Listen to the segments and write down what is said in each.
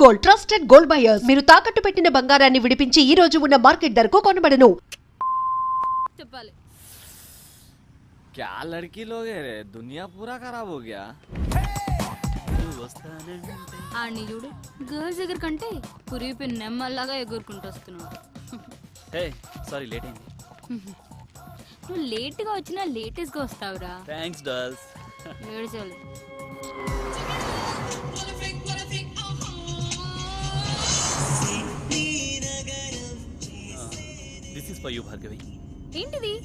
Gold, trusted gold buyers. మీరు తాకట్టు పెట్టిన బంగారాన్ని విడిపించి ఈ రోజు ఉన్న మార్కెట్ ధరకు కొనబడను. చెప్పాలి. क्या लड़की लोग है रे, दुनिया पूरा खराब हो गया. ఆడిని చూడు, గర్ల్స్ దగ్గర కంటే కురిపి నెమ్మల్లాగా ఎగురుకుంటూ వస్తున్నాడు. హే సారీ లేట్ అయింది. నువ్వు లేట్గా వచ్చినా లేటెస్ట్గా వస్తావురా. Thanks dolls. ఏడ్చాలి. This is for you Bhargavi. ఏంటిది?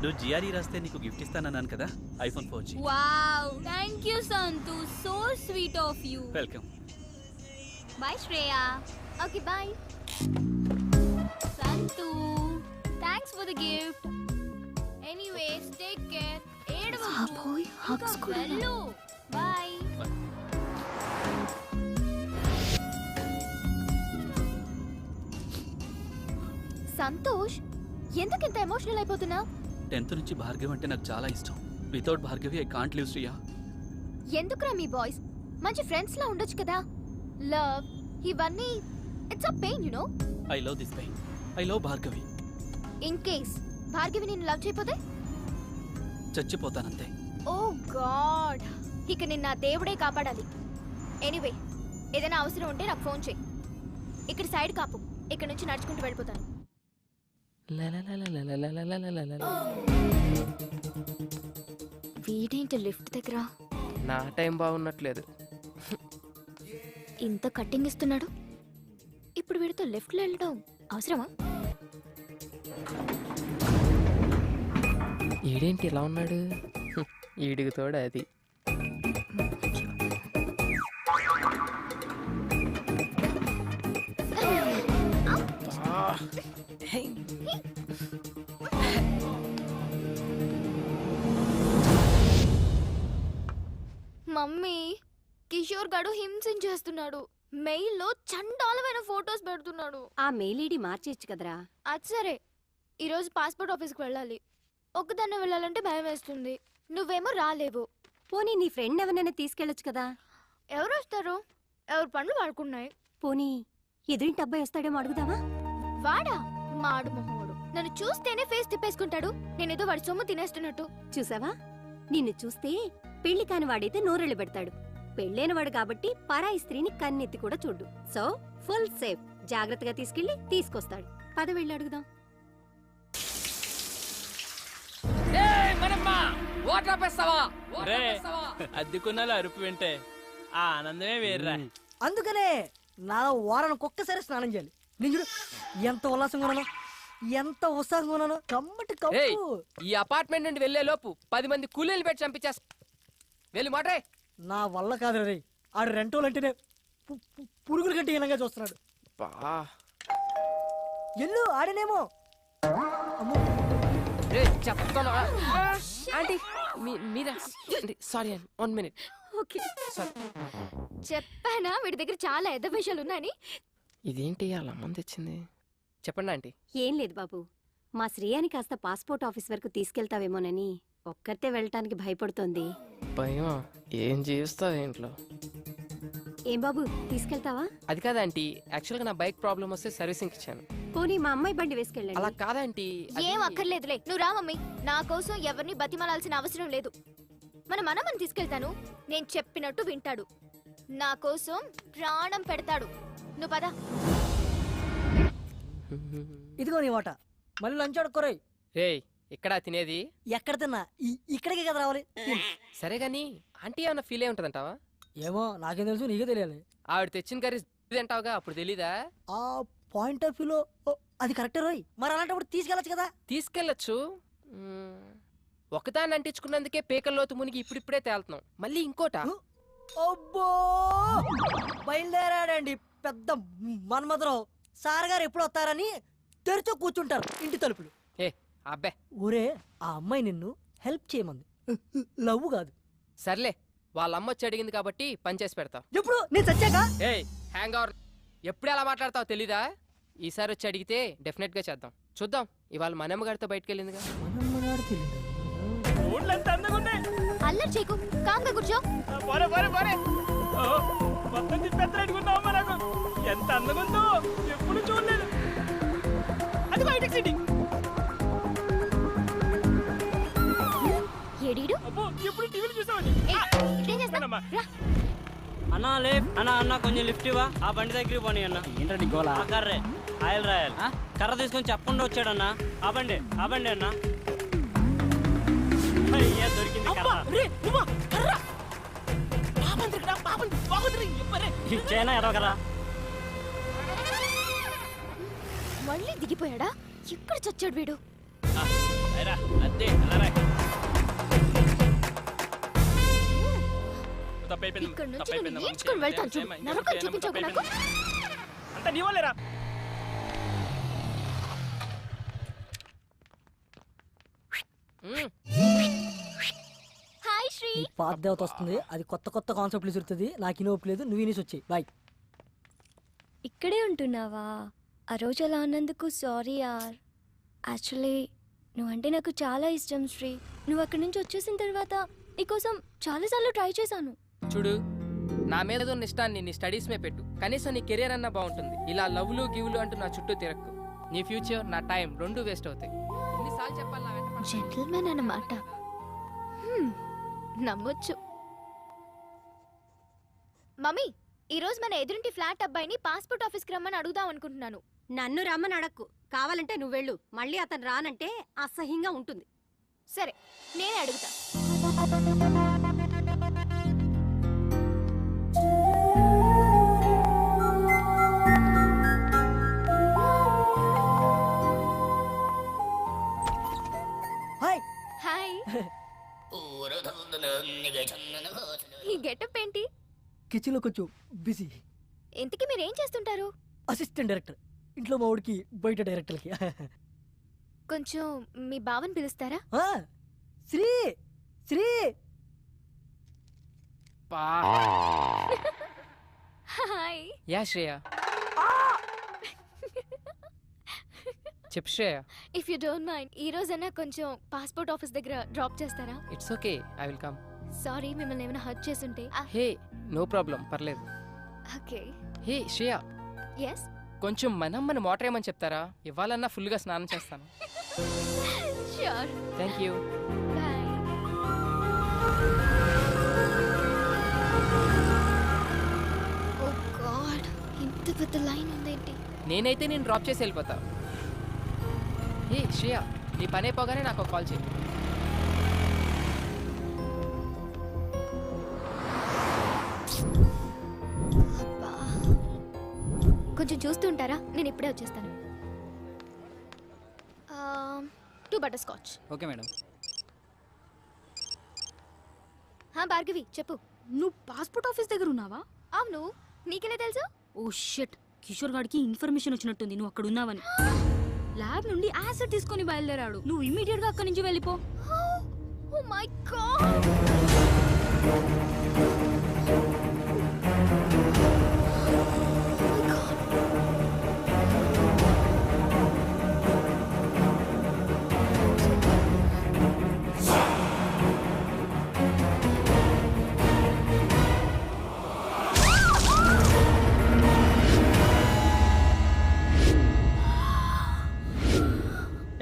నువ్వు జిఆర్ఈ రాస్తే నీకు గిఫ్ట్ ఇస్తానన్నాను కదా, iPhone 4G. Wow, thank you Santu, so sweet of you. Welcome. Bye Shreya. Okay bye. Santu, thanks for the gift. Anyways take care. ఏడవకు. హగ్స్ కూడా. బై. సంతోష్, ఎందుకు ఇంత ఎమోషనల్ అయిపోతున్నావు? 10th నుంచి భార్గవి అంటే నాకు చాలా ఇష్టం. Without Bhargavi I can't live Shriya. ఎందుకురా మీ బాయ్స్ మంచి ఫ్రెండ్స్ లా ఉండొచ్చు కదా? లవ్ ఇవన్నీ it's a pain you know. I love this pain. I love Bhargavi. In case Bhargavi నిన్ను లవ్ చేయకపోతే చచ్చిపోతానంతే. ఓ గాడ్, ఇక నిన్న దేవుడే కాపాడాలి. ఎనీవే, ఏదైనా అవసరం ఉంటే నాకు ఫోన్ చేయి. ఇక్కడ సైడ్ కాపు, ఇక్కడ నుంచి నడుచుకుంటూ వెళ్ళిపోతాను. వీడేంటి లిఫ్ట్ దగ్గర? నా టైం బాగున్నట్లేదు. ఇంత కట్టింగ్ ఇస్తున్నాడు, ఇప్పుడు వీడితో లెఫ్ట్లో వెళ్ళడం అవసరమా? ఈడేంటి ఇలా ఉన్నాడు? ఈడికి తోడు అది. మమ్మీ, కిషోర్ గడు హింసించేస్తున్నాడు. మెయిల్లో చండాలమైన ఫోటోస్ పెడుతున్నాడు. ఆ మెయిల్ ఐడి మార్చేయచ్చు కదరా. అది సరే, ఈరోజు పాస్పోర్ట్ ఆఫీస్కి వెళ్ళాలి. ఒక్కదాన్నే వెళ్ళాలంటే భయం వేస్తుంది. నువ్వేమో రాలేవు. పోనీ నీ ఫ్రెండ్ ఎవరైనా తీసుకెళ్ళొచ్చు కదా. ఎవరు వస్తారు? ఎవరి పనులు వాడుకున్నాయి. పోనీ ఎదురింటి అబ్బాయి వస్తాడేమో అడుగుదావా? వాడా? మాడు మొహోడు. నన్ను చూస్తేనే ఫేస్ తిప్పేసుకుంటాడు. నేనేదో వాడి సొమ్ము తినేస్తున్నట్టు. చూసావా, నిన్ను చూస్తే పెళ్లి కాని వాడైతే నోరెళ్ళు పెడతాడు. పెళ్ళైన వాడు కాబట్టి పరాయి స్త్రీని కన్నెత్తి కూడా చూడు. So full safe. జాగ్రత్తగా తీసుకెళ్లి తీసుకొస్తాడు. పద వెళ్ళి అడుగుదాం. అద్దెకున్నాలో అరుపు వింటే ఆ ఆనందమే వేర్రా. అందుకనే నా వారానికి ఒక్కసారి స్నానం చేయాలి. నేను చూడు ఎంత ఉల్లాసంగా ఉన్నాను, ఎంత ఉత్సాహంగా ఉన్నాను. కమ్మటి కప్పు. ఈ అపార్ట్మెంట్ నుండి వెళ్లే లోపు 10 మంది కూలీలు పెట్టి చంపించేస్తా. వెళ్ళి మాట్రే. నా వల్ల కాదు రే, ఆడు రెంటోలు అంటేనే పురుగుల కంటే హీనంగా చూస్తున్నాడు. ఎల్లు ఆడనేమో. చెప్తాను ఆంటీ, మీరా? సారీ అండి, 1 minute. ఓకే, చెప్పానా వీడి దగ్గర చాలా ఎద్ద విషయాలు ఉన్నాయని? ఇదేంటి అలా మంది తెచ్చింది? చెప్పండి ఆంటీ. ఏం లేదు బాబు, మా శ్రేయాని కాస్త పాస్పోర్ట్ ఆఫీస్ వరకు తీసుకెళ్తావేమోనని ఒక్కరితే వెళ్ళటానికి భయపడుతోంది. భయం? ఏం చేస్తావు ఇంట్లో? ఏం బాబు, తీసుకెళ్తావా? అది కాదా ఆంటీ, యాక్చువల్గా నా బైక్ ప్రాబ్లం వస్తే సర్వీసింగ్ ఇచ్చాను. పోనీ మా అమ్మాయి బండి వేసుకెళ్ళండి. అలా కాదంటీ. ఏం అక్కర్లేదులే, నువ్వు రా మమ్మీ. నా కోసం ఎవరిని బతిమాలాల్సిన అవసరం లేదు. మన మనమని తీసుకెళ్తాను. నేను చెప్పినట్టు వింటాడు. నా కోసం ప్రాణం పెడతాడు. నువ్వు పద. ఇదిగో నీ వాట. మళ్ళీ లంచ్ అడుక్కోరాయి. రే, ఇక్కడ తినేది? ఎక్కడ తిన్నా ఇక్కడికే కదా రావాలి. సరే గాని ఆంటీ ఏమన్నా ఫీల్ అయి ఉంటదంటావా? ఏమో నాకేం తెలుసు, నీకే తెలియాలి. ఆవిడ తెచ్చిన కర్రీ తింటావుగా, అప్పుడు తెలీదా? ఆ పాయింట్ ఆఫ్ వ్యూలో అది కరెక్టే రోయ్. మరి అలాంటప్పుడు తీసుకెళ్ళచ్చు కదా. తీసుకెళ్ళచ్చు. ఒకదాన్ని అంటించుకున్నందుకే పేకల్లోతు మునిగి ఇప్పుడిప్పుడే తేలుతున్నాం. మళ్ళీ ఇంకోట. అబ్బో, బయలుదేరాడండి పెద్ద మన్మధరావు. సార్ గారు ఎప్పుడు వస్తారని తెరిచో కూర్చుంటారు ఇంటి తలుపులు. ఏ అబ్బే, ఊరే ఆ అమ్మాయి నిన్ను హెల్ప్ చేయమంది, లవ్ కాదు. సర్లే, వాళ్ళ అమ్మ వచ్చి అడిగింది కాబట్టి పని చేసి పెడతావు. ఎప్పుడు నేను చచ్చాక? ఏ హ్యాంగ్ అవర్, ఎప్పుడు ఎలా మాట్లాడతావు తెలీదా? ఈసారి వచ్చి అడిగితే డెఫినెట్ గా చేద్దాం. చూద్దాం, ఇవాళ మనమ్మ గారితో బయటకు వెళ్ళిందిగా. అల్లరి చేయకు, కామ్గా కూర్చో. మొత్తం తిప్పేస్తాడు అనుకున్నావమ్మా నాకు. ఎంత అందంగా ఉందో ఎప్పుడు చూడలేదు. అది హైటెక్ సిటీ. ఏడీడు అబ్బో ఎప్పుడు టీవీలో చూసామని. ఇదేం చేస్తావ్? రా. అన్నా లే అన్న కొంచెం లిఫ్ట్ ఇవ్వా. ఆ బండి దగ్గరికి పోనీ అన్న. ఏంటండి గోలా ఆ కర్రే ఆయిల్ రాయాలి. కర్ర తీసుకొని చెప్పకుండా వచ్చాడన్న. ఆ బండి అన్న. అయ్యా దొరికింది కర్ర. ఇచ్చేనా ఎరవ కదా. మళ్ళీ దిగిపోయాడా? ఎక్కడ చచ్చాడు వీడు? ఇక్కడ నుంచి నేను ఈడ్చుకొని వెళ్తాను చూడు. నరకం చూపించకు నాకు. అంత నీ వాళ్ళేరా. హాయ్ శ్రీ. ఈ పాత దేవత వస్తుంది, అది కొత్త కొత్త కాన్సెప్ట్లు చూస్తుంది. నాకు ఇనోపు లేదు, నువ్వు ఇనేసి వచ్చాయి. బాయ్. ఇక్కడే ఉంటున్నావా? ఆ రోజు అలా అన్నందుకు సారీ యార్. యాక్చువల్లీ నువ్వంటే నాకు చాలా ఇష్టం శ్రీ. నువ్వు అక్కడి నుంచి వచ్చేసిన తర్వాత నీకోసం చాలాసార్లు ట్రై చేశాను. చూడు, నా మీద ఉన్న ఇష్టాన్ని నీ స్టడీస్ మీద పెట్టు. కనీసం నీ కెరీర్ అన్నా బాగుంటుంది. ఇలా లవ్లు గివ్లు అంటూ నా చుట్టూ తిరక్కు. నీ ఫ్యూచర్ నా టైం రెండు వేస్ట్ అవుతాయి. ఎన్నిసార్లు చెప్పాలి నా వెంట పడకు. జెంటిల్మెన్ అన్నమాట. నమ్మొచ్చు. మమ్మీ, ఈ రోజు మన ఎదురింటి ఫ్లాట్ అబ్బాయిని పాస్పోర్ట్ ఆఫీస్కి రమ్మని అడుగుదాం అనుకుంటున్నాను. నన్ను రమ్మని అడక్కు. కావాలంటే నువ్వు వెళ్ళు. మళ్ళీ అతను రానంటే అసహ్యంగా ఉంటుంది. సరే, నేనే అడుగుతా. హాయ్. హాయ్. ఈ గెటప్ ఏంటి? కిచెన్ లో కొంచెం బిజీ. ఇంతకీ మీరేం చేస్తుంటారు? Assistant director. ఇంట్లో మా వాడికి, బయట డైరెక్టర్కి. కొంచెం మీ బావని పిలుస్తారా? శ్రీ శ్రీ. హాయ్. యా శ్రేయ. చెప్పు Shreya. If you don't mind, ఈ రోజైనా కొంచెం పాస్పోర్ట్ ఆఫీస్ దగ్గర డ్రాప్ చేస్తారా? It's okay, I will come. Sorry, మిమ్మల్ని ఏమైనా హర్ట్ చేసుంటే. హే, నో ప్రాబ్లం, పర్లేదు. ఓకే. హే శ్రేయ, ఎస్. కొంచెం మన మోటర్ ఏమని చెప్తారా? ఇవ్వాలన్నా ఫుల్గా స్నానం చేస్తాను. Sure. Thank you. Bye. Oh god, ఇంత పెద్ద లైన్ ఉందేంటి? నేనైతే నేను డ్రాప్ చేసి వెళ్ళిపోతా. హే శ్రేయ, నీ పని అయిపోగానే నాకు ఒక కాల్ చేయి. అబ్బా. కొంచెం చూస్తూ ఉంటారా? నేను ఇప్పుడే వచ్చేస్తాను. 2 butter scotch. Okay madam. Bhargavi, చెప్పు. నువ్వు పాస్పోర్ట్ ఆఫీస్ దగ్గర ఉన్నావా? అవును, నీకెలా తెలుసు? ఓ షిట్, కిషోర్ గాడికి ఇన్ఫర్మేషన్ వచ్చినట్టుంది నువ్వు అక్కడ ఉన్నావని. ల్యాబ్ నుండి యాసిడ్ తీసుకొని బయలుదేరాడు. నువ్వు ఇమీడియట్ గా అక్కడి నుంచి వెళ్ళిపో. Oh my god.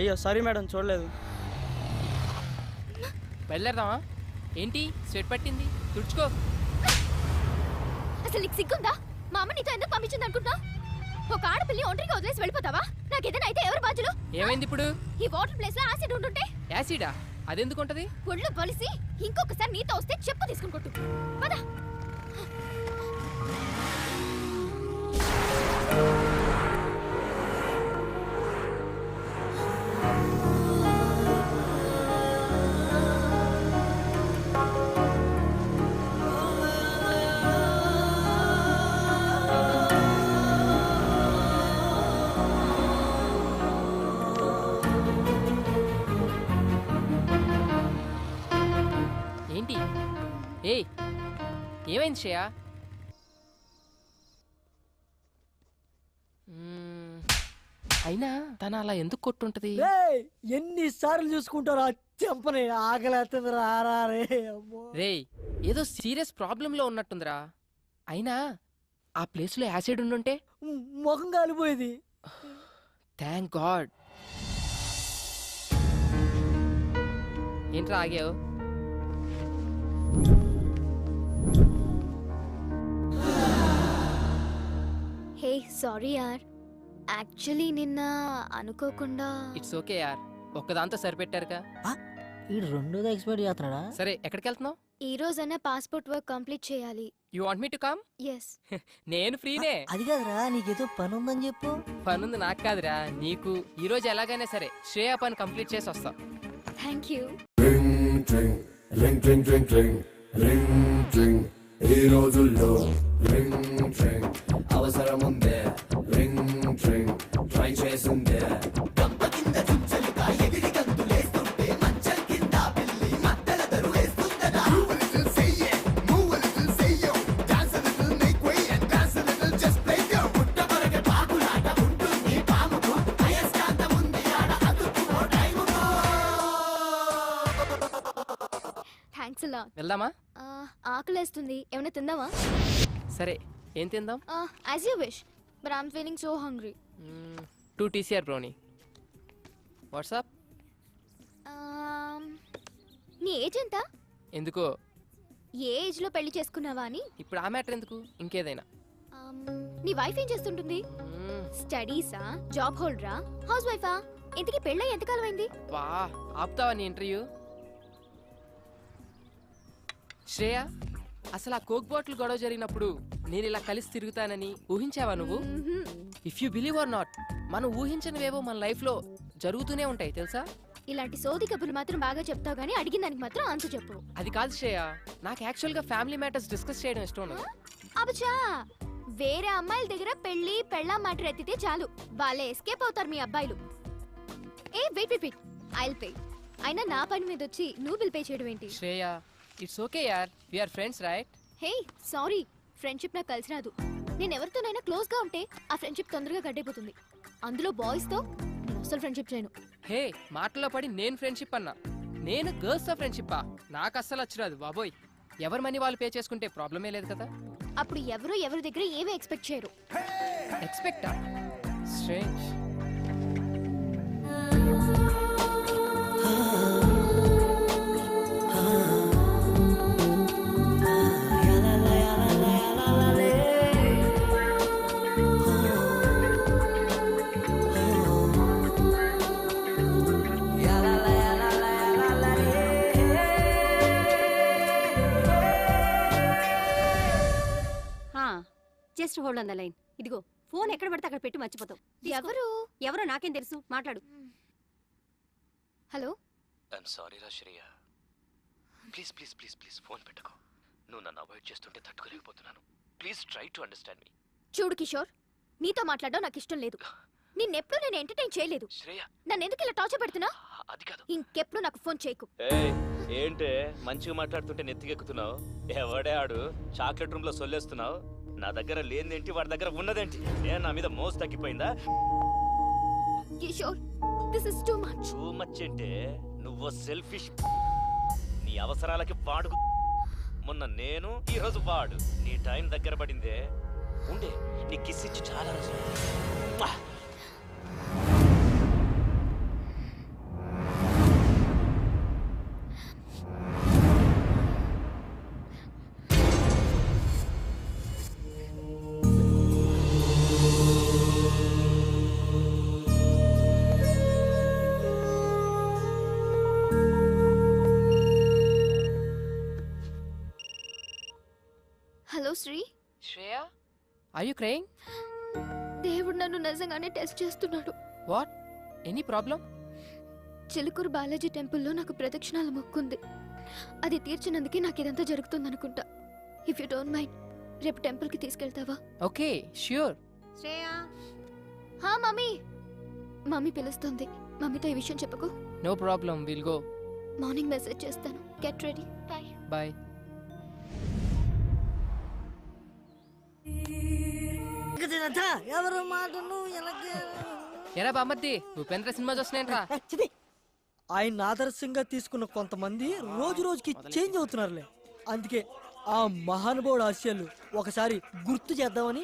అయ్యో సారీ మేడం, చూడలేదు. బయలుదేరదామా? ఏంటి స్వెట్ పట్టింది? తుడుచుకో. అసలు నీకు సిగ్గుందా? మా అమ్మ నీతో ఎందుకు పంపించింది అనుకుంటున్నా? ఒక ఆడపిల్లి ఒంటరిగా వదిలేసి వెళ్ళిపోతావా? నాకేదైనా అయితే ఎవరు బాధ్యులు? ఏమైంది ఇప్పుడు? ఈ వాటర్ ప్లేస్ లో యాసిడ్ ఉంటుంటే. యాసిడా? అదెందుకు ఉంటది? ఒళ్ళు బలిసి ఇంకొకసారి నీతో వస్తే చెప్పు తీసుకుని కొట్టు. పద. ఏంటి? ఏయ్, ఏమైంది శ్రేయ? అయినా తన అలా ఎందుకు కొట్టుంటది? ఎన్నిసార్లు చూసుకుంటారా? చెంపని ఆకలేస్తుంది. రారే. రేయ్, ఏదో సీరియస్ ప్రాబ్లంలో ఉన్నట్టుందిరా. అయినా ఆ ప్లేస్లో యాసిడ్ ఉండుంటే ముఖం కాలిపోయేది. Thank God. ఏంట్రా ఆగావు? హే సారీ యార్, యాక్చువల్లీ నిన్న అనుకోకుండా. ఇట్స్ ఓకే యార్, ఒక్కదాంతో సరిపెట్టారుగా. ఈ రెండోది ఎక్స్పైర్ చేస్తున్నాడా? సరే ఎక్కడికి వెళ్తున్నావు? ఈ రోజైనా పాస్పోర్ట్ వర్క్ కంప్లీట్ చేయాలి. You want me to come? Yes. నేను ఫ్రీనే. అది కాదురా, నీకేదో పని ఉందని చెప్పు. పనుంది నాకు కాదురా నీకు. ఈ రోజు ఎలాగైనా సరే శ్రేయ పని కంప్లీట్ చేసి వస్తా. Thank you. ఈ రోజుల్లో అవసరం ఉందే, ట్రై చేసిందే. థ్యాంక్స్ అలా. వెళ్దామా? ఆకలేస్తుంది, ఏమైనా తిందామా? సరే ఏం తిందాం? As you wish, but I'm feeling so hungry. 2 TCR brownie. What's? Up age ఎంత? ఎందుకో? ఏ ఏజ్ లో పెళ్లి చేసుకున్నావా అని. ఇప్పుడు ఆ మ్యాటర్ ఎందుకు, ఇంకేదైనా. నీ వైఫ్ ఏం చేస్తుంటుంది? స్టడీసా, జాబ్ హోల్డరా, హౌస్ వైఫా? ఇంతకీ పెళ్ళై ఎంతకాలం అయింది? వా, ఆపుతావా నీ ఇంటర్వ్యూ? శ్రేయ, అసలు ఆ కోక్ బాటిల్ గొడవ జరిగినప్పుడు నేను ఇలా కలిసి తిరుగుతానని ఊహించావా నువ్వు? If you believe are not, మనం ఊహించనివేవో మన లైఫ్ లో జరుగుతూనే ఉంటాయి తెలుసా. ఇలాంటి సోది కబుర్లు మాత్రం బాగా చెప్తావు గానీ అడిగిన దానికి మాత్రం ఆన్సర్ చెప్పు. అది కాదు శ్రేయ, నాకు యాక్చువల్ గా ఫ్యామిలీ మ్యాటర్స్ డిస్కస్ చేయడం ఇష్టం ఉండదు. అబచా, వేరే అమ్మాయిల దగ్గర పెళ్లి పెళ్ళాం మాట ఎత్తితే చాలు, వాళ్ళే ఎస్కేప్ అవుతారు మీ అబ్బాయిలు. ఏ wait wait wait, I'll pay. అయినా నా పని మీద వచ్చి నువ్వు బిల్ పే చేయడం ఏంటి? శ్రేయ, ఇట్స్ ఓకే యార్, we are friends right? Hey sorry, friendship నాకు కలిసి రాదు. నేను ఎవరితోనైనా క్లోజ్ గా ఉంటే ఆ ఫ్రెండ్షిప్ తొందరగా గడ్డైపోతుంది. అందులో బాయ్స్ తో నేను అసలు ఫ్రెండ్షిప్ చేయను. హే, మాటల్లో పడి నేను ఫ్రెండ్షిప్ అన్నా, నేను గర్ల్స్ తో ఫ్రెండ్షిప్పా? నాకు అస్సలు వచ్చిరాదు బాబోయ్. ఎవరి మనీ వాళ్ళు పే చేసుకుంటే ప్రాబ్లమే లేదు కదా. అప్పుడు ఎవరి దగ్గర ఏమీ ఎక్స్పెక్ట్ చేయరు. ఎక్స్పెక్టా? Strange. Just hold on the line. ఇదిగో ఫోన్ ఎక్కడ పడితే అక్కడ పెట్టి మర్చిపోతావు. ఎవరో నాకేం తెలుసు, మాట్లాడు. హలో. ఐఎమ్ సారీ రా Shreya, please please please please phone పెట్టుకో. నువ్వు నన్ను అవాయిడ్ చేస్తుంటే తట్టుకోలేకపోతున్నాను. ప్లీజ్ ట్రై టు అండర్స్టాండ్ మీ. చూడు కిషోర్, నీతో మాట్లాడడం నాకు ఇష్టం లేదు. నిన్నెప్పుడు నేను ఎంటర్టైన్ చేయలేదు. శ్రేయ, నన్ను ఎందుకు ఇలా టార్చర్ పెడుతున్నా? అది కాదు. ఇంకెప్పుడు నాకు ఫోన్ చేయకు. ఏంటే మంచిగా మాట్లాడుతుంటే నెత్తికెక్కుతున్నావు? ఎవడే ఆడు చాక్లెట్ రూమ్ లో సొల్లేస్తున్నావు? నా దగ్గర లేనిదేంటి, వాడి దగ్గర ఉన్నదేంటి? నా మీద మోసు తగ్గిపోయిందా? Kishore, this is too much. Too much అంటే నువ్వు సెల్ఫిష్. నీ అవసరాలకి వాడు. మొన్న నేను, ఈ రోజు వాడు. నీ టైం దగ్గర పడిందే. ఉండే నీ కిస్ ఇచ్చి చాలా రోజులు. Hello Sri. Shreya, are you crying? దేవుడు నన్ను నిజంగానే టెస్ట్ చేస్తున్నాడు. What? Any problem? Chilkur Balaji టెంపుల్లో నాకు ప్రదక్షిణాల మొక్కుంది. అది తీర్చినందుకే నాకు ఇదంతా జరుగుతుందనుకుంటా. ఇఫ్ యూ డోంట్ మైండ్, రేపు టెంపుల్కి తీసుకెళ్తావా? Okay, sure. శ్రేయా. హా మమ్మీ. మమ్మీ పిలుస్తుంది. మమ్మీతో ఈ విషయం చెప్పకు. No problem, will go. Morning message చేస్తాను. Get ready. బాయ్. బాయ్. ఎవరు మాటను ఎరా బామ్మర్ది, ఉపేంద్ర సినిమా చూస్తున్నాయంట్రా. ఆయన ఆదర్శంగా తీసుకున్న కొంతమంది రోజు రోజుకి చేంజ్ అవుతున్నారులే. అందుకే ఆ మహానుభావుడు ఆశయాలు ఒకసారి గుర్తు చేద్దామని.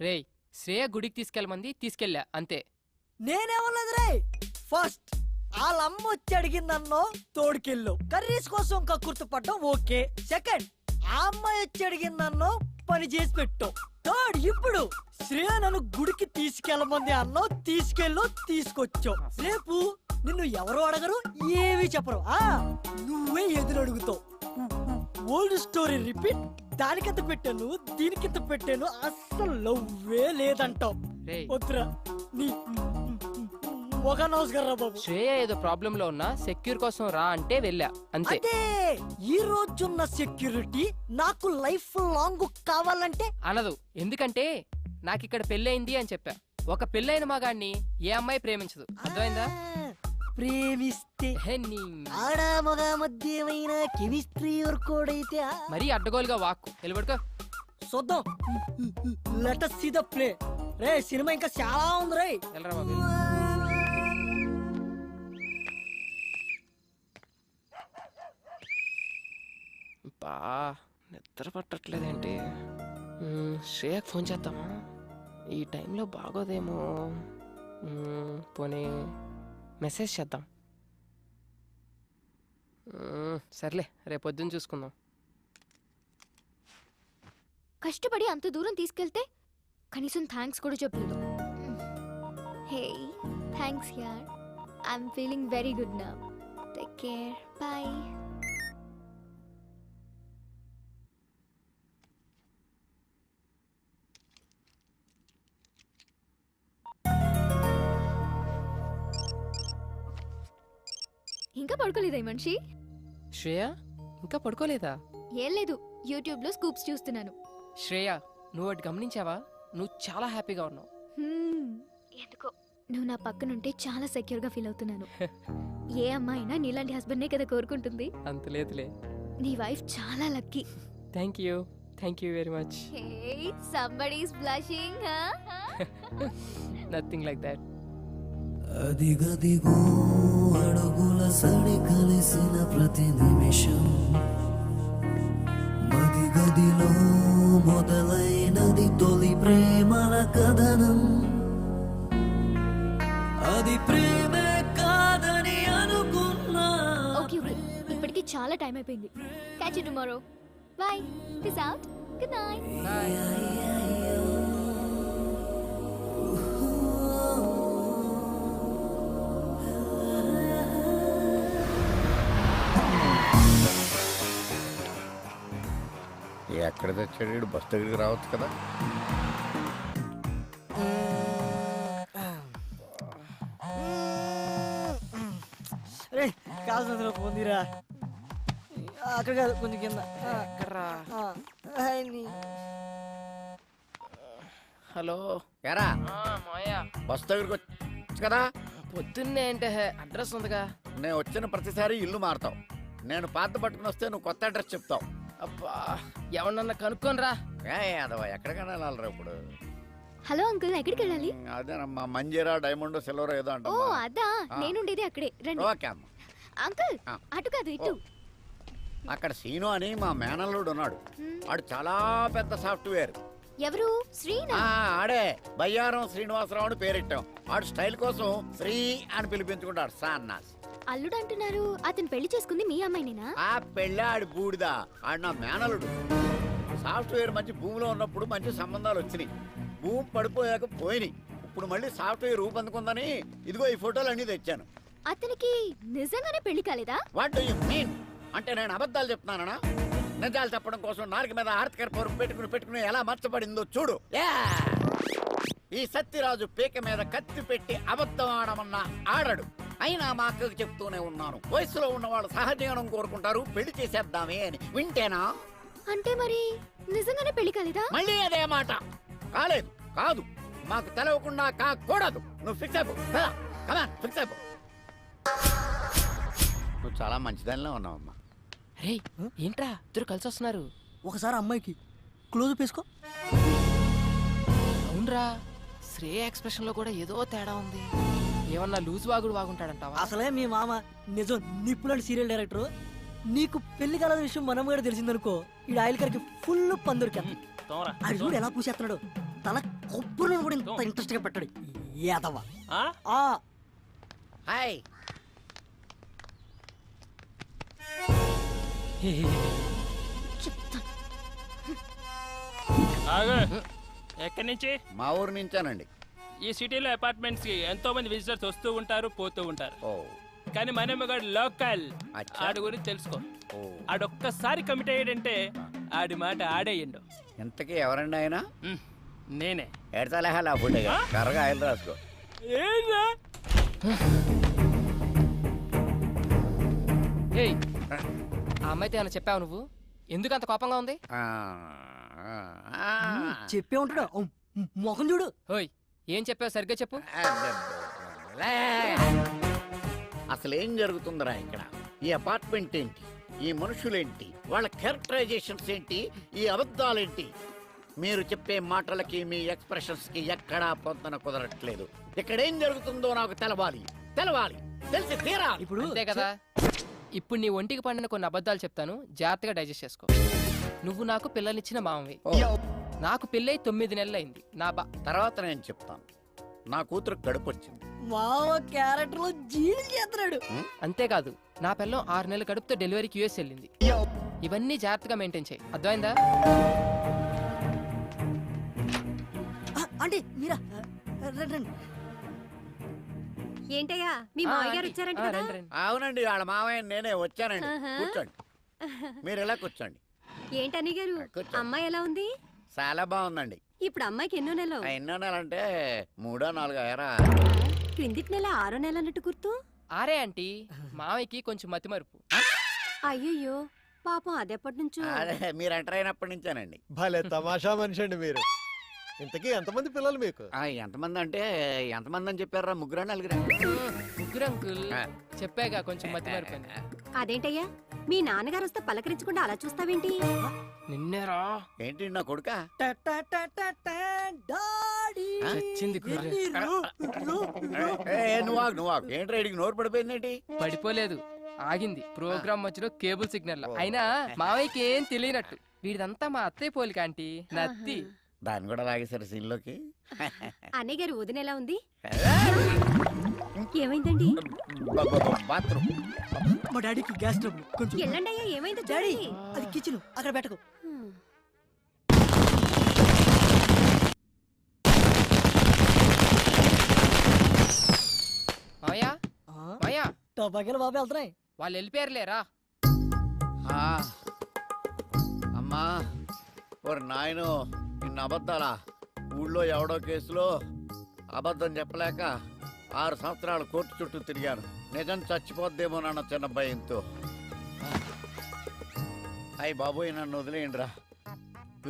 రేయ్, శ్రేయ గుడికి తీసుకెళ్ళమంది, తీసుకెళ్ళా అంతే. నేనేమన్నది రే, ఫస్ట్ వాళ్ళ అమ్మ వచ్చి అడిగిందన్నో తోడుకెళ్ళు, కర్రీస్ కోసం కక్కుర్తి పడ్డం ఓకే. సెకండ్, ఆ అమ్మాయి వచ్చి అడిగిందన్నో పని చేసి పెట్టావు. థర్డ్, ఇప్పుడు శ్రేయ నన్ను గుడికి తీసుకెళ్ళమంది అన్నో తీసుకెళ్ళు, తీసుకొచ్చావు. రేపు నిన్ను ఎవరు అడగరు, ఏమీ చెప్పరు, నువ్వే ఎదురు అడుగుతావు. Old story repeat. దానికింత పెట్టాను, దీనికింత పెట్టాను, అస్సలు లవ్వే లేదంటావు. వద్దురా, నీ ఒక నమస్కారం బాబు. శ్రేయ ఏదో ప్రాబ్లం లో ఉన్నా సెక్యూర్ కోసం రా అంటే వెళ్ళా అంతే. అదే ఈ రోజున్న సెక్యూరిటీ నాకు లైఫ్ లాంగ్ కావాలంటే అనదు. ఎందుకంటే నాకు ఇక్కడ పెళ్ళయింది అని చెప్పా. ఒక పెళ్ళైన మగాన్ని ఏ అమ్మాయి ప్రేమించదు, అర్థమైందా? ప్రేమిస్తే ఆడ మగ మధ్య ఏమైనా కెమిస్ట్రీ వర్కౌట్ అయితే మరీ అడ్డగోలుగా వాక్కు నిలబడుకో. చూద్దాం. Let us see the play. Ray cinema ఇంకా చాలా ఉంది రే. వెళ్ళరా బాబు. బా నిద్ర పట్టట్లేదేంటి? శ్రేయకు ఫోన్ చేద్దామా? ఈ టైంలో బాగోదేమో. పోనీ మెసేజ్ చేద్దాం. సర్లే, రేపు పొద్దున్న చూసుకుందాం. కష్టపడి అంత దూరం తీసుకెళ్తే కనీసం థ్యాంక్స్ కూడా చెప్పలేదు. హే థ్యాంక్స్ యార్, I'm feeling very good now. Take care, bye. ఇంకా పడుకోలేదా ఈ మనిషి? శ్రేయ ఇంకా పడుకోలేదా? ఏం లేదు, యూట్యూబ్ లో స్కూప్స్ చూస్తున్నాను. శ్రేయ, నువ్వు అటు గమనించావా? నువ్వు చాలా హ్యాపీగా ఉన్నావు. ఎందుకో నువ్వు నా పక్కనుంటే చాలా సెక్యూర్ గా ఫీల్ అవుతున్నాను. ఏ అమ్మాయినా నీలాంటి హస్బెండ్ కదా కోరుకుంటుంది. అంత లేదులే, నీ వైఫ్ చాలా lucky. Thank you very much. Hey, somebody is blushing, huh? Nothing like that. అదిగదిగో అడుగుల సడి కలిసిన ప్రతి నిమిషం, మదిగదిలో మొదలైనది తొలి ప్రేమల కథనం. అది ప్రేమే కాదని అనుకున్నా. ఓకే, ఇప్పటికి చాలా టైం అయిపోయింది. Catch you tomorrow. By. Peace out. Good night. ఎక్కడ తెచ్చాడు? బస్ దగ్గరికి రావచ్చు కదా. రే కాల్సిన పొందిరా. అక్కడ కాదు, కొంచెం కింద. హలో ఎరా మాయా, బస్ దగ్గరికి వచ్చు కదా. పొద్దున్నే అంటే అడ్రస్ ఉందిగా. నేను వచ్చిన ప్రతిసారి ఇల్లు మారుతావు. నేను పాత పట్టుకుని వస్తే నువ్వు కొత్త అడ్రస్ చెప్తావు. అబ్బా, ఎవరన్నా కనుక్కోనరా. అదవా ఎక్కడికైనా వెళ్ళాలరా ఇప్పుడు? హలో అంకుల్, ఎక్కడికి వెళ్ళాలి? అదేనమ్మా, మంజీరా డైమండ్ సిల్వర్ ఏదో అంట. ఓ అదా, నేనుండేది అక్కడే. రండి. ఓకే అమ్మ. అంకుల్ అటు కాదు, ఇటు. అక్కడ సీను అని మా మేనల్లుడు ఉన్నాడు. వాడు చాలా పెద్ద సాఫ్ట్వేర్. ఎవరు? శ్రీనా? ఆడే బయ్యారం శ్రీనివాసరావు అని పేరెట్టాం. వాడు స్టైల్ కోసం శ్రీ అని పిలిపించుకుంటాడు. సాన్నాస్ అల్లుడు అంటున్నారు. అతను పెళ్లి చేసుకుంది మీ అమ్మాయినేనా? ఆ పెళ్ళి ఆడి బూడిదా. ఆడు నా మేనలుడు. సాఫ్ట్వేర్ మంచి భూమిలో ఉన్నప్పుడు మంచి సంబంధాలు వచ్చినాయి. భూమి పడిపోయాక పోయినాయి. ఇప్పుడు మళ్ళీ సాఫ్ట్వేర్ రూపొందుకుందని ఇదిగో ఈ ఫోటోలు అన్ని తెచ్చాను. అతనికి నిజంగానే పెళ్లి కాలేదా? What do you mean? అంటే నేను అబద్ధాలు చెప్తున్నానా? నిజాలు చెప్పడం కోసం నాలుగు మీద ఆర్తికర పరుపు పెట్టుకుని ఎలా మర్చబడిందో చూడు. ఈ సత్యరాజు పీక మీద కత్తి పెట్టి అబద్ధం ఆడమన్నా ఆడడు. అయినా మా అక్కకు చెప్తూనే ఉన్నాను, వయసులో ఉన్నవాళ్ళు సహజీవనం కోరుకుంటారు, పెళ్లి చేసేద్దామే అని. వింటేనా? అంటే మరి నిజంగానే పెళ్లి కాలేదా? మళ్ళీ అదే మాట. కాలేదు, కాదు, మాకు తెలవకుండా కాకూడదు. నువ్వు ఫిక్స్ అయిపో. కమాన్, ఫిక్స్ అయిపో. నువ్వు చాలా మంచిదానిలో ఉన్నావమ్మా. రే ఏంట్రా ఇద్దరు కలిసి వస్తున్నారు? ఒకసారి అమ్మాయికి క్లోజ్ వేసుకో. అవునరా, శ్రేయ ఎక్స్ప్రెషన్ లో కూడా ఏదో తేడా ఉంది. ఏమన్నా లూజ్ వాగుడు వాగుంటాడంటావా? అసలే మీ మామ నిజం నిప్పులాంటి సీరియల్ డైరెక్టర్. నీకు పెళ్లి కాలని విషయం మనం కూడా తెలిసిందనుకో ఈ ఆయిల్ కరికి ఫుల్ పందురికి తోమరా అది చూడు ఎలా పూసేస్తున్నాడు తల కొబ్బరి నూనె కూడా ఇంత ఇంట్రెస్ట్ గా పెట్టాడు ఏదవ్వ హాయ్ ఎక్కడి నుంచి? మా ఊరు నుంచానండి. ఈ సిటీలో అపార్ట్మెంట్స్ కి ఎంతో మంది విజిటర్స్ వస్తూ ఉంటారు పోతూ ఉంటారు. కానీ మనమ్మగాడు లోకల్, ఆడి గురించి తెలుసుకో. ఆడొక్కసారి కమిట్ అయ్యాడంటే ఆడి మాట ఆడేయండు. ఇంతకీ ఎవరండి ఆయన? నేనే. ఎడతలేహాలి ఆ ఫుడ్ కర్రగా ఆయిల్ రాసుకో. ఏంరా ఏయ్, ఆ అమ్మాయితో ఏమైనా చెప్పావు నువ్వు? ఎందుకు అంత కోపంగా ఉంది? చెప్పే ఉంటాడు మొఖం చూడు. ఓయ్, ఏం చెప్పావు సరిగ్గా చెప్పు. అసలు ఏం జరుగుతుందిరా ఇక్కడ? ఈ అపార్ట్మెంట్ ఏంటి, ఈ మనుషులేంటి, వాళ్ళ క్యారెక్టరైజేషన్స్ ఏంటి, ఈ అబద్ధాలేంటి? మీరు చెప్పే మాటలకి మీ ఎక్స్ప్రెషన్స్ కి ఎక్కడా పొందన కుదరట్లేదు. ఇక్కడ ఏం జరుగుతుందో నాకు తెలవాలి, తెలిసి తీరా. ఇప్పుడు అంతే కదా. ఇప్పుడు నీ ఒంటికి పండిన కొన్ని అబద్ధాలు చెప్తాను, జాగ్రత్తగా డైజెస్ట్ చేసుకో. నువ్వు నాకు పిల్లనిచ్చిన మామవి. నాకు పెళ్ళై 9 నెలలైంది. నా తర్వాత నేను చెప్తాను. నా కూతురు కడుపు వచ్చింది. మావ క్యారెక్టర్ లో జీడి చేస్తున్నాడు. అంతేకాదు, నా పిల్లం 6 నెలల కడుపుతో డెలివరీకి యూఎస్ వెళ్ళింది. ఇవన్నీ జాగ్రత్తగా మెయింటైన్ చేయి, అర్థమైందా? అంటే మీరా రండి. ఏంటయ్యా మీ మామయ్య గారు వచ్చారంట కదా? అవునండి, వాళ్ళ మావయ్య నేనే వచ్చానండి. కూర్చోండి, మీరు ఎలా కూర్చోండి. ఏంటని గారు, అమ్మాయి ఎలా ఉంది? చాలా బాగుందండి. ఇప్పుడు అమ్మాయికి ఎన్నో నెలలు? ఎన్నో నెలంటే 3 4 అయ్యారా? క్రిందిటి నెల 6 నెల అన్నట్టు గుర్తు. ఆరే ఆంటీ, మామయ్యకి కొంచెం మతిమరుపు. అయ్యయ్యో పాపం, అదెప్పటి నుంచో. అదే మీరు ఎంటర్ అయినప్పటి నుంచేనండి. భలే తమాషా మనిషి అండి మీరు. ఇంతకీ ఎంతమంది పిల్లలు మీకు? ఎంతమంది అంటే ఎంతమంది అని చెప్పారా? 3 4? 3 అంకుల్. చెప్పాగా కొంచెం మతిమరుపు. అదేంటయ్యా, మీ నాన్నగారు వస్తే పలకరించకుండా అలా చూస్తావేంటి? నిన్నేరా. ఏంటి నా కొడుక? చచ్చింది నువ్వు ఏంటి రైడికి నోరు పడిపోయిందేంటి? పడిపోలేదు, ఆగింది. ప్రోగ్రామ్ మధ్యలో కేబుల్ సిగ్నల్. అయినా మావయ్యకి ఏం తెలియనట్టు. వీడిదంతా మా అత్తయ్య పోలిక ఆంటీ, నత్తి. దాన్ని కూడా లాగేశారు సీన్లోకి. అన్నయ్య గారు వదిన ఎలా ఉంది? ఏమైందండి? బాత్రూమ్. మా డాడీకి గ్యాస్ ట్రబుల్. కొంచెం వెళ్ళండి అయ్యా, ఏమైందో డాడీ. చూడండి. అది కిచెన్, అక్కడ పెట్టకు. మావయ్య, మావయ్య, టపాకాయలు బాబు వెళ్తున్నాయి. వాళ్ళు వెళ్ళిపోయారులేరా. అమ్మా ఓరి నాయను, ఇన్ని అబద్ధాలా? ఊళ్ళో ఎవడో కేసులో అబద్ధం చెప్పలేక 6 సంవత్సరాలు కోర్టు చుట్టూ తిరిగాను. నిజం చచ్చిపోద్దేమోనన్న చిన్న భయంతో. అయ్యి బాబోయ్, నన్ను వదిలేయండిరా.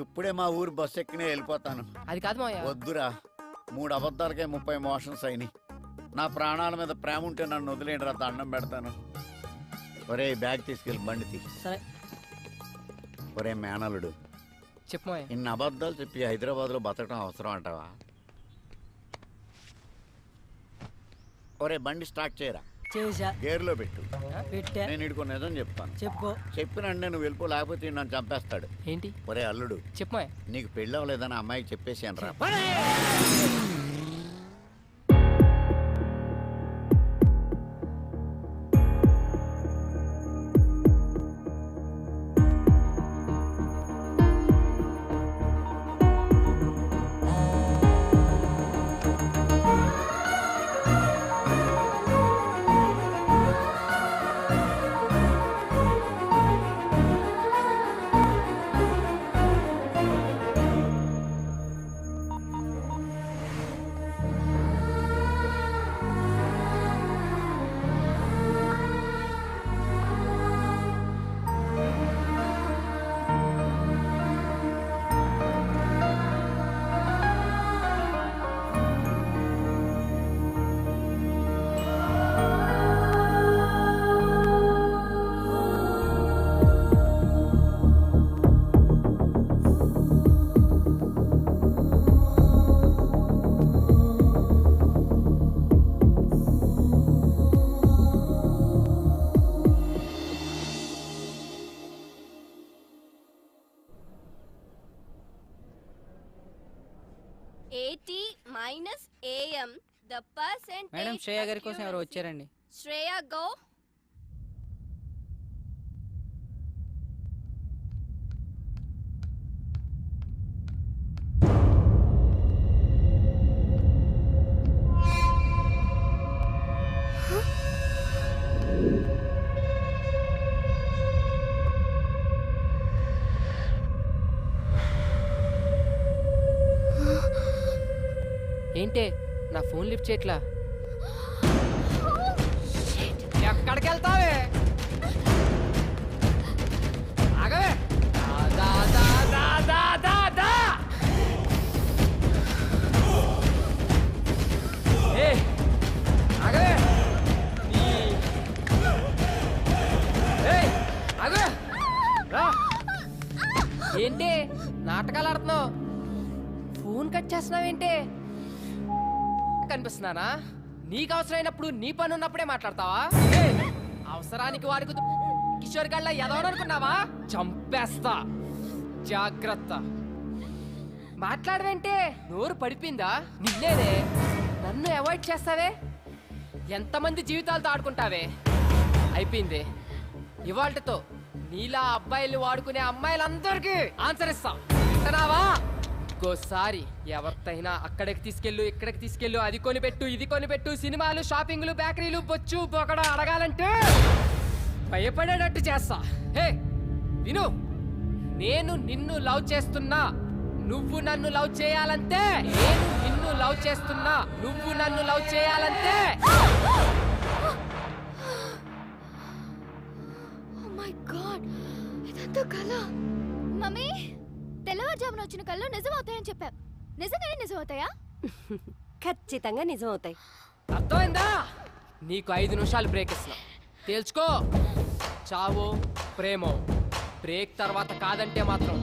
ఇప్పుడే మా ఊరు బస్సు ఎక్కినే వెళ్ళిపోతాను. అది కాదు మావయ్య. వద్దురా, 3 అబద్ధాలకే 30 మోషన్స్ అయినాయి. నా ప్రాణాల మీద ప్రేమ ఉంటే నన్ను వదిలేయండిరా, దండం పెడతాను. ఒరే బ్యాగ్ తీసుకెళ్ళి బండి తీ. ఒరే మేనలుడు, చెప్పు. ఇన్ని అబద్ధాలు చెప్పి హైదరాబాద్లో బతకడం అవసరం అంటావా? ఒరే బండి స్టార్ట్ చేయరా. చేసా. గేర్లో పెట్టు. పెట్టా. నేను ఇడుకో నిజం చెప్తాను. చెప్పు. చెప్పినంటే నువ్వు వెళ్ళిపో, లేకపోతే నన్ను చంపేస్తాడు. ఏంటి? ఒరే అల్లుడు, చెప్పు. నీకు పెళ్ళి అవ్వలేదని అమ్మాయికి చెప్పేసాను రా. 80 minus AM. The percentage. Madam Shreya గారి కోసం ఎవరు వచ్చారండి? శ్రేయ go. ఏంటే నా ఫోన్ లిఫ్ట్ చేయట్లా? ఎక్కడికి వెళ్తావే? ఆగవే. దా, దా, దా, దా, దా, దా. ఏయ్, ఆగవే. ఏయ్, ఆగవే. రా. ఏంటి నాటకాలు ఆడుతున్నావు? ఫోన్ కట్ చేస్తున్నావేంటి? కనిపిస్తున్నానా? నీకు అవసరమైనప్పుడు నీ పని ఉన్నప్పుడే మాట్లాడతావా? అవసరానికి వారికి కిషోర్ గళ్ళ ఎదవననుకున్నావా? చంపేస్తా, జాగ్రత్త. మాట్లాడవేంటే? నోరు పడిపోయిందా? నిన్నేనే నన్ను అవాయిడ్ చేస్తావే? ఎంతమంది జీవితాలతో ఆడుకుంటావే? అయిపోయింది. ఇవాళతో నీలా అబ్బాయిలు వాడుకునే అమ్మాయిలందరికీ ఆన్సర్ ఇస్తా. వింటున్నావా? ఇంకోసారి ఎవరితైనా అక్కడికి తీసుకెళ్ళు, ఇక్కడికి తీసుకెళ్ళు, అది కొనిపెట్టు, ఇది కొనిపెట్టు, సినిమాలు, షాపింగ్లు, బేకరీలు, బొచ్చు బొకడ అడగాలంటే భయపడేటట్టు చేస్తా. హే విను, నేను నిన్ను లవ్ చేస్తున్నా, నువ్వు నన్ను లవ్ చేయాలంటే. నేను నిన్ను లవ్ చేస్తున్నా, నువ్వు నన్ను లవ్ చేయాలంటే. ఓ మై గాడ్, ఇదంతా కల. మమ్మీ, తెల్లవారుజామున వచ్చిన కళ్ళు నిజం అవుతాయని చెప్పావు. నిజంగానే నిజం అవుతాయా? ఖచ్చితంగా నిజం అవుతాయి. అర్థమైందా? నీకు 5 నిమిషాలు బ్రేక్ ఇస్తున్నా, తేల్చుకో. చావో ప్రేమో. బ్రేక్ తర్వాత కాదంటే మాత్రం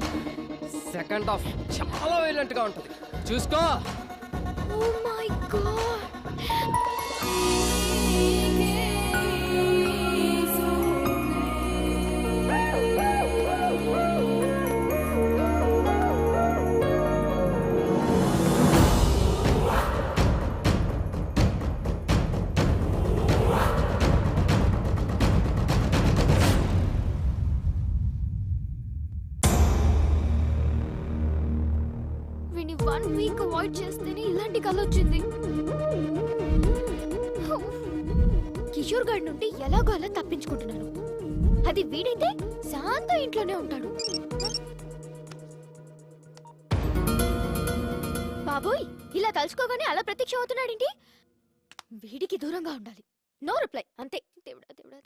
సెకండ్ హాఫ్ చాలా వైలెంట్ గా ఉంటుంది, చూసుకో. Oh my God. వీడిని 1 వీక్ అవాయిడ్ చేస్తేనే ఇలాంటి కళ వచ్చింది. కిషోర్ గారి నుండి ఎలాగో అలా తప్పించుకుంటున్నాను. అది వీడైతే శాంత ఇంట్లోనే ఉంటాడు. బాబోయ్, ఇలా తలుచుకోగానే అలా ప్రత్యక్షం అవుతున్నాడేంటి? వీడికి దూరంగా ఉండాలి. నో రిప్లై, అంతే. దేవుడా దేవుడా.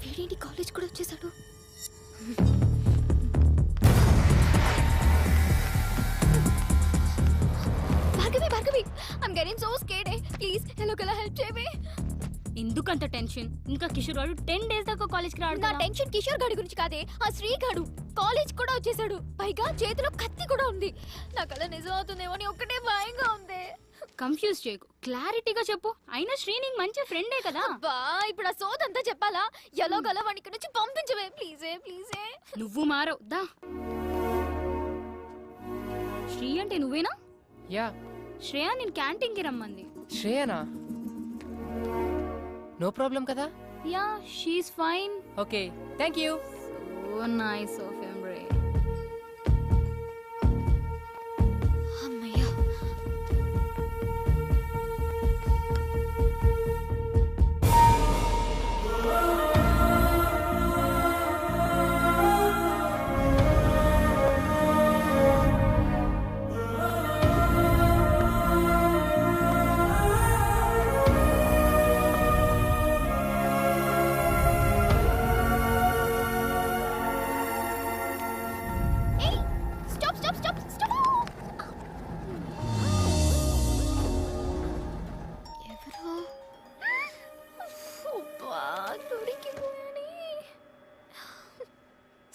వీడేంటి కాలేజ్ కూడా వచ్చేసాడు? Bhargavi, Bhargavi, I'm getting so scared. Please ఎలాగోలా హెల్ప్ చేయవే. ఎందుకంత టెన్షన్? ఇంకా కిషోర్ గారు 10 days దాకా కాలేజ్కి రాడు. నా టెన్షన్ కిషోర్ గాడి గురించి కాదే, ఆ శ్రీగాడు కాలేజ్ కూడా వచ్చేసాడు. పైగా చేతిలో కత్తి కూడా ఉంది. నాకు అలా నిజం అవుతుందేమో అని ఒక్కటే భయంగా ఉంది. కన్ఫ్యూజ్ చేయకు, క్లారిటీగా చెప్పు. అయినా శ్రీ నీకు మంచి ఫ్రెండే కదా. అబ్బా, ఇప్పుడు ఆ సోదంతా చెప్పాలా? ఎలాగోలా వాడిని ఇక్కడ నుంచి పంపించవే ప్లీజే, ప్లీజే. నువ్వు మారవు దా. శ్రీ అంటే నువ్వేనా? యా. శ్రేయ నేను క్యాంటీన్కి రమ్మంది. శ్రేయనా? నో ప్రాబ్లం కదా? Yeah, she is fine. Okay, thank you. So nice of him రే. అమ్మయ్యా.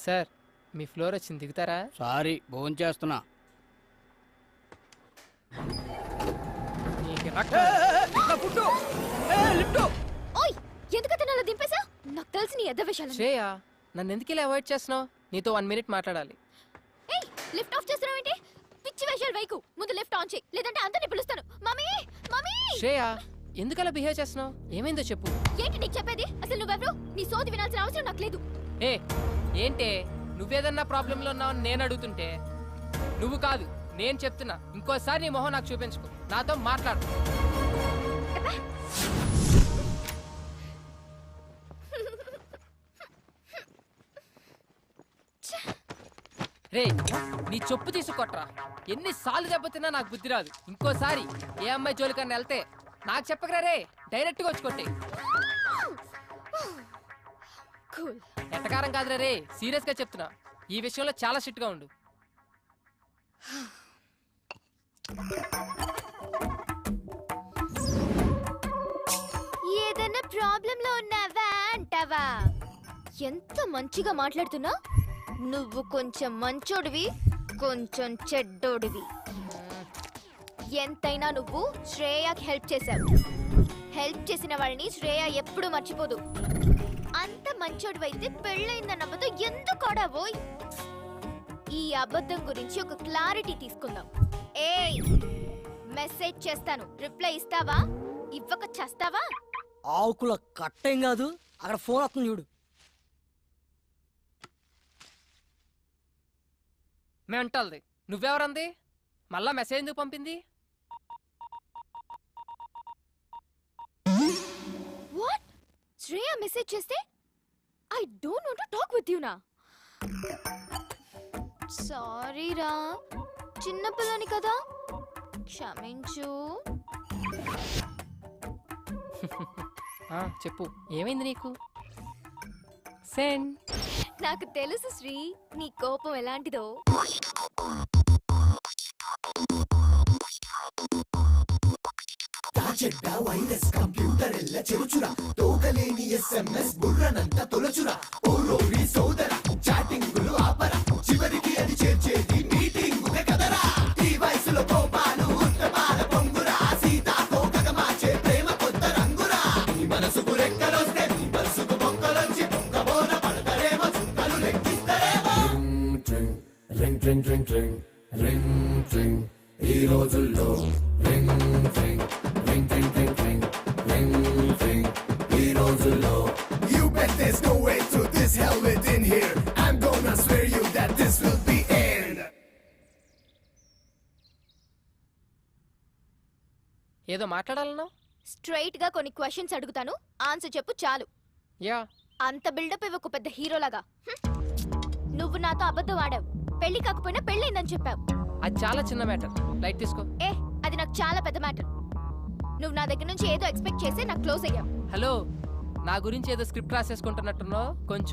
సార్, మీ ఫ్లోర్ వచ్చింది, దిగుతారా? సారీ, భోజనం చేస్తున్నా. ఓయ్, ఎందుకు అతను అలా దింపేశా? నాకు తెలిసి నీ ఎద్ద విషయాలు శ్రేయ నన్ను ఎందుకు ఇలా అవాయిడ్ చేస్తున్నావు? నీతో 1 minute మాట్లాడాలి. ఏయ్ లిఫ్ట్ ఆఫ్ చేస్తున్నావేంటి? పిచ్చి వేషాలు వైకు. ముందు లిఫ్ట్ ఆన్ చేయి, లేదంటే అందరిని పిలుస్తాను. మమ్మీ మమ్మీ శ్రేయ ఎందుకు అలా బిహేవ్ చేస్తున్నావు? ఏమైందో చెప్పు. ఏంటి నీకు చెప్పేది? అసలు నువ్వెవరు? నీ సోది వినాల్సిన అవసరం నాకు లేదు. ఏ ఏంటే నువ్వేదన్నా ప్రాబ్లంలో ఉన్నావని నేను అడుగుతుంటే నువ్వు కాదు నేను చెప్తున్నా. ఇంకోసారి నీ మొహం నాకు చూపించుకో. నాతో మాట్లాడు. రే నీ చెప్పు తీసుకొట్రా. ఎన్నిసార్లు దెబ్బతిన్నా నాకు బుద్ధి రాదు. ఇంకోసారి ఏ అమ్మాయి జోలికన్నా వెళ్తే నాకు చెప్పకరా రే, డైరెక్ట్గా వచ్చి కొట్టే. ఎట్టకారం కాదురా రే, సీరియస్ గా చెప్తున్నా. ఈ విషయంలో చాలా స్ట్రిక్ట్ గా ఉండు. ఏదైనా ప్రాబ్లం లో ఉన్నావా అంటావా? ఎంత మంచిగా మాట్లాడుతున్నా. నువ్వు కొంచెం మంచోడివి, కొంచెం చెడ్డోడివి. ఎంతైనా నువ్వు శ్రేయకి హెల్ప్ చేశావు. హెల్ప్ చేసిన వాళ్ళని శ్రేయ ఎప్పుడు మర్చిపోదు. అంత మంచోడివైతే పెళ్ళైందన్న అబద్ధం ఎందుకు ఆడావోయ్? ఈ అబద్ధం గురించి ఒక క్లారిటీ తీసుకుందాం. ఏయ్ మెసేజ్ చేస్తాను, రిప్లై ఇస్తావా? ఇవ్వక చేస్తావా? ఆకుల కట్టేం కాదు, అక్కడ ఫోన్ వస్తుంది చూడు. మెంటల్ది. నువ్వెవరంది? మళ్ళా మెసేజ్ ఎందుకు పంపింది? వాట్? శ్రేయ మెసేజ్ చేస్తే I don't want to talk with you నా. సారీ రా, చిన్న పిల్లని కదా, క్షమించు. చెప్పు ఏమైంది నీకు? సెండ్. నాకు తెలుసు శ్రీ, నీ కోపం ఎలాంటిదో. చెడ్డ వైరస్ కంప్యూటర్ ఎల్ల చెరుచురా, తోకలేని SMS బుర్రనంత తొలచురా. ఓరోరి సోదర చాటింగులు ఆపరా, చివరికి అది చేర్చేది మీటింగ్ కదరా. ఈ వయసులో కోపాలు ఉత్తమాల పొంగురా, సీతాకోకగ మార్చే ప్రేమ కొత్త రంగురా. నీ మనసుకు రెక్కలొస్తే నీ మనసుకు బొక్కలొచ్చి బొక్కబోన పడతారేమో, చుక్కలు లెక్కిస్తారేమో. Ring ట్రింగ్ ట్రింగ్ ట్రింగ్ ring ట్రింగ్. ఈ రోజుల్లో రింగ్ ట్రింగ్ రింగ్ ట్రింగ్ ట్రింగ్ ట్రింగ్ రింగ్ ట్రింగ్. ఈ రోజుల్లో you bet there's no way through this hell within here. I'm gonna swear you that this will be end. ఏదో మాట్లాడాలన్నా? స్ట్రైట్ గా కొన్ని క్వశ్చన్స్ అడుగుతాను, ఆన్సర్ చెప్పు చాలు. యా. అంత బిల్డప్ ఇవ్వకు పెద్ద హీరోలాగా. నువ్వు నాతో అబద్ధం ఆడావు. పెళ్లి కాకపోయినా పెళ్ళైందని చెప్పావు. అది చాలా చిన్న మ్యాటర్, లైట్ తీసుకో. ఏ అది నాకు చాలా పెద్ద మ్యాటర్. నువ్వు నా దగ్గర నుంచి ఏదో ఎక్స్పెక్ట్ చేసి నాకు క్లోజ్ అయ్యావు. హలో, నా గురించి ఏదో స్క్రిప్ట్ రాసేసుకుంటున్నట్టున్నావు. కొంచెం